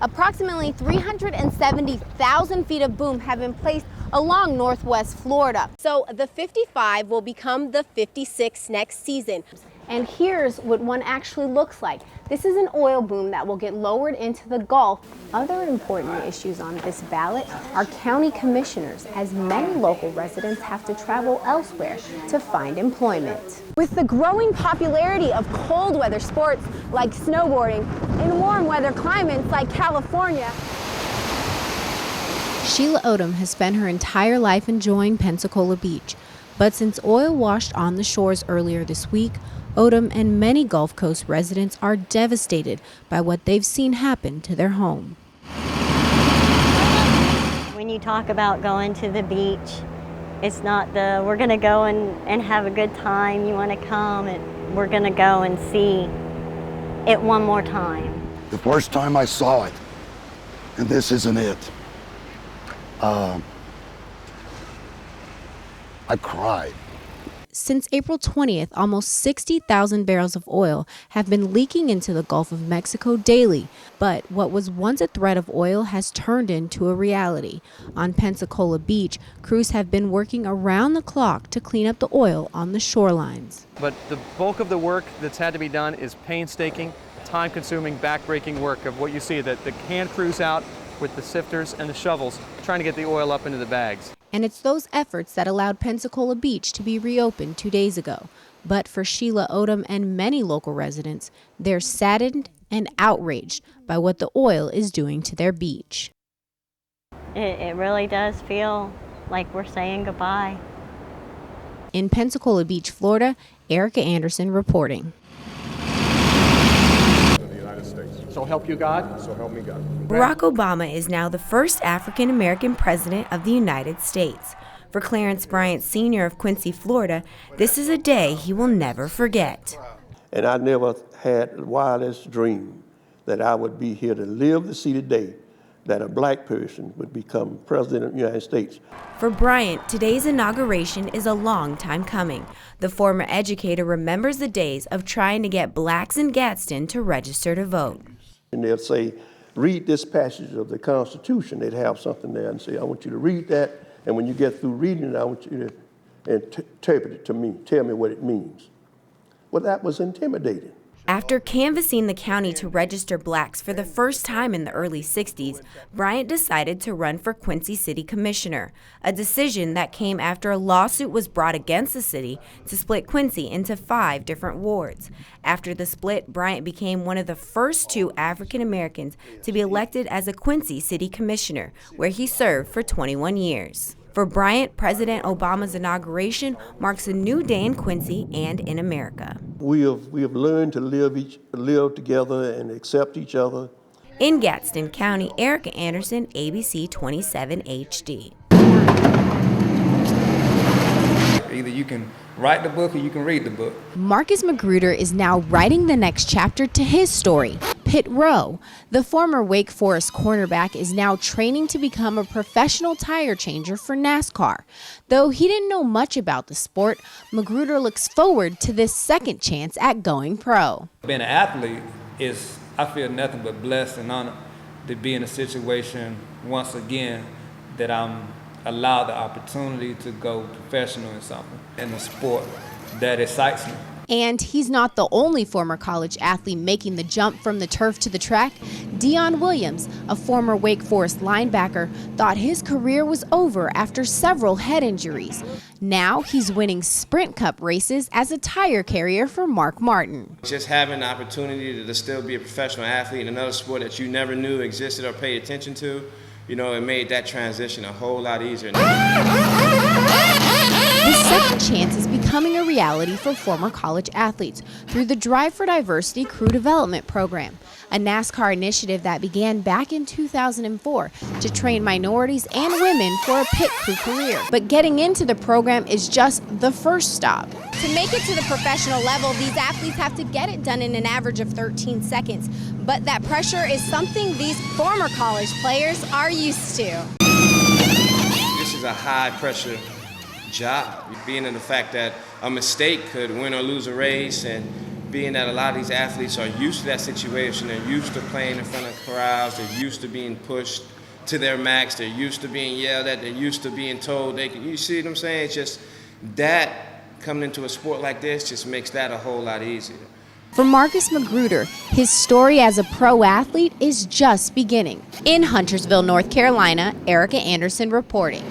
Approximately 370,000 feet of boom have been placed along Northwest Florida. So the 55 will become the 56 next season. And here's what one actually looks like. This is an oil boom that will get lowered into the Gulf. Other important issues on this ballot are county commissioners, as many local residents have to travel elsewhere to find employment. With the growing popularity of cold weather sports like snowboarding in warm weather climates like California, Sheila Odom has spent her entire life enjoying Pensacola Beach. But since oil washed on the shores earlier this week, Odom and many Gulf Coast residents are devastated by what they've seen happen to their home. When you talk about going to the beach, it's not we're going to go and have a good time, you want to come, and we're going to go and see it one more time. The first time I saw it, and this isn't it, I cried. Since April 20th, almost 60,000 barrels of oil have been leaking into the Gulf of Mexico daily. But what was once a threat of oil has turned into a reality. On Pensacola Beach, crews have been working around the clock to clean up the oil on the shorelines. But the bulk of the work that's had to be done is painstaking, time-consuming, back-breaking work of what you see, that the hand crews out with the sifters and the shovels trying to get the oil up into the bags. And it's those efforts that allowed Pensacola Beach to be reopened 2 days ago. But for Sheila Odom and many local residents, they're saddened and outraged by what the oil is doing to their beach. It really does feel like we're saying goodbye. In Pensacola Beach, Florida, Erica Anderson reporting. So help you God? So help me God. Barack Obama is now the first African-American president of the United States. For Clarence Bryant Sr. of Quincy, Florida, this is a day he will never forget. And I never had the wildest dream that I would be here to live to see the day that a black person would become president of the United States. For Bryant, today's inauguration is a long time coming. The former educator remembers the days of trying to get blacks in Gadsden to register to vote. And they'll say, read this passage of the Constitution. They'd have something there and say, I want you to read that, and when you get through reading it, I want you to interpret it to me. Tell me what it means. Well, that was intimidating. After canvassing the county to register blacks for the first time in the early 60s, Bryant decided to run for Quincy City Commissioner, a decision that came after a lawsuit was brought against the city to split Quincy into 5 different wards. After the split, Bryant became one of the first 2 African Americans to be elected as a Quincy City Commissioner, where he served for 21 years. For Bryant, President Obama's inauguration marks a new day in Quincy and in America. We have learned to live together and accept each other. In Gadsden County, Erica Anderson, ABC 27 HD. Either you can write the book or you can read the book. Marcus Magruder is now writing the next chapter to his story. Pit Row, the former Wake Forest cornerback, is now training to become a professional tire changer for NASCAR. Though he didn't know much about the sport, Magruder looks forward to this second chance at going pro. Being an athlete I feel nothing but blessed and honored to be in a situation once again that I'm allowed the opportunity to go professional in something, in a sport that excites me. And he's not the only former college athlete making the jump from the turf to the track. Deion Williams, a former Wake Forest linebacker, thought his career was over after several head injuries. Now he's winning Sprint Cup races as a tire carrier for Mark Martin. Just having the opportunity to still be a professional athlete in another sport that you never knew existed or paid attention to, it made that transition a whole lot easier. This second chance is becoming a reality for former college athletes through the Drive for Diversity Crew Development Program, a NASCAR initiative that began back in 2004 to train minorities and women for a pit crew career. But getting into the program is just the first stop. To make it to the professional level, these athletes have to get it done in an average of 13 seconds. But that pressure is something these former college players are used to. This is a high-pressure job. Being in the fact that a mistake could win or lose a race, and being that a lot of these athletes are used to that situation, they're used to playing in front of crowds, they're used to being pushed to their max, they're used to being yelled at, they're used to being told they can, you see what I'm saying? It's just that coming into a sport like this just makes that a whole lot easier. For Marcus Magruder, his story as a pro athlete is just beginning. In Huntersville, North Carolina, Erica Anderson reporting.